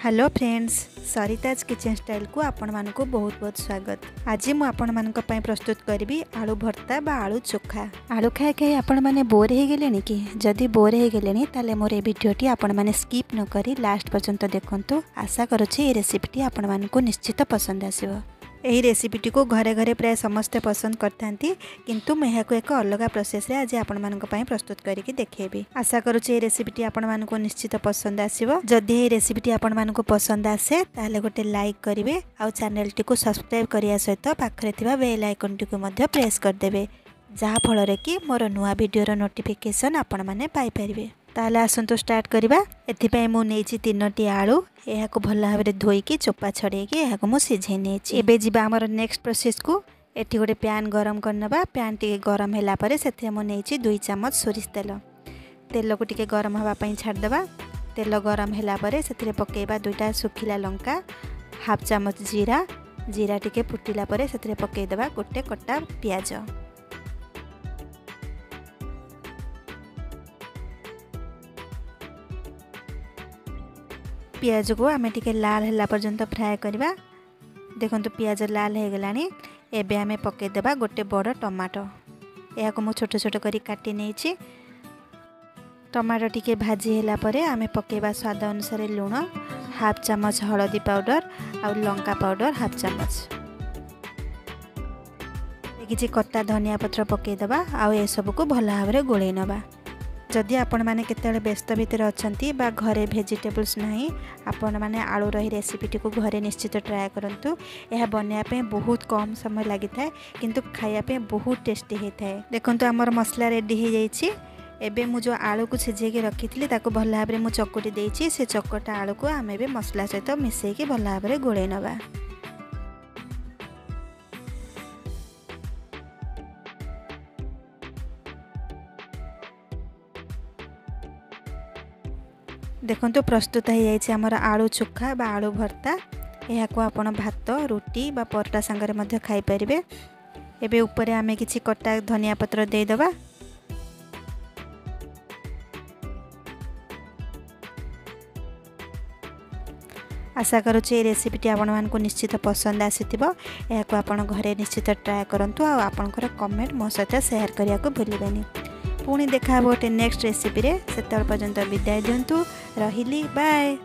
Hello friends, Sarita's kitchen style को आपण मानक बहुत बहुत स्वागत। आज मु आपण मानक पई प्रस्तुत करी आलू भर्ता बा आलू चोखा। आलू खाए खाए आपण माने बोर हो गले कि जदि बोर हो गले ताले मोर ए वीडियोटी आपण माने स्किप न करी लास्ट पर्यंत देखंतु। आशा करूछि ए रेसिपीटी आपण मानक निश्चित पसंद आसीबो। यही रेसिपीटी को घरे घरे प्राय समस्ते पसंद करथांती, किंतु मैं यहाँ एक अलग प्रोसेस रे आज आपण मानक पई प्रस्तुत करके देखेबी। आशा करूछि ए रेसिपीटी आपण मानक निश्चित पसंद आसीबो। जदि ए रेसिपीटी आपण मानक पसंद आसे ताले गोटे लाइक करिवे आ चैनल टी को सब्सक्राइब करिया सहित पाखरे थिबा बेल आइकन टी को मध्य प्रेस कर देबे, जहा फल रे कि मोर नुआ वीडियो रो नोटिफिकेशन आपण माने पाई परिबे। ताले आसंतो स्टार्ट करिबा। एथिपई मु नेछि 3टी आलू, यह को भल भाव में धोईकी चोपा छड़ेकी यह मु सिझे नहीं। एबे जिबा हमर नेक्स्ट प्रोसेस को। एठी गोटे पैन गरम करनबा। पैन टी गरम होला परे सेथे मु नेछि 2 चम्मच सोरिष तेल। तेल को टिके गरम हवा पई छाड़ देबा। तेल गरम होला परे सेथे पकेबा 2टा सुखिला लंका, हाफ चम्मच जीरा। जीरा टिके फुटिला परे सेथे पके देबा गोटे कटा प्याज। पियाज को आमे टिके लाल होला पर्यंत फ्राए करबा। देखंतु पियाज लाल हो गलानी। एबे आमे पके देबा गोटे बड़ टमाटो। या को मु छोट छोट करी काटी नेछि। टमाटो टिके भाजी होला परे आमे पकेबा स्वाद अनुसार लूण, हाफ चम्मच हळदी पाउडर आ लंका पाउडर हाफ चम्मच। किछि कट्टा धनिया पत्र पके देबा आ ए सब को भल भाव में गोळै नबा। जदि आपण माने केतेले व्यस्त भितर अछंती बा घरे वेजिटेबल्स नाही, आपण माने आलू रही रेसिपीटी को घरे निश्चित ट्राए करंतु। यह बनया पे बहुत कम समय लागि थाए, किंतु खाया पे बहुत टेस्टी हे थाए। देखंतु हमर मसला रेडी हे जाईछि। एबे मु जो आलू को छिजे के रखिथिली ताको भल भाव में मु चकुटी देइछि। से चकटा आलू को आमे बे मसला सहित मिसै के भल भाव में गोळै नबा। देखंतु प्रस्तुत हो जाइए आमर आलू चोखा बा आलू भर्ता। यह को आपण भात, रोटी बा परोटा संगे मध्य खाई परिबे। एबे ऊपर आमे किछि कट्टा धनिया पत्र दे दबा। आशा करूछि ए रेसिपीटी आपण मानकु निश्चित पसंद आसीथिबो। यह को आपण घरे निश्चित ट्राए करंतु आ आपनकर कमेंट मो सहित शेयर करिया को भूलिबेनी। पुणी देखा गोटे नेक्स्ट रेसिपी रे। सेतल पर्यंत विदाय दियंतु। रहिली, बाय।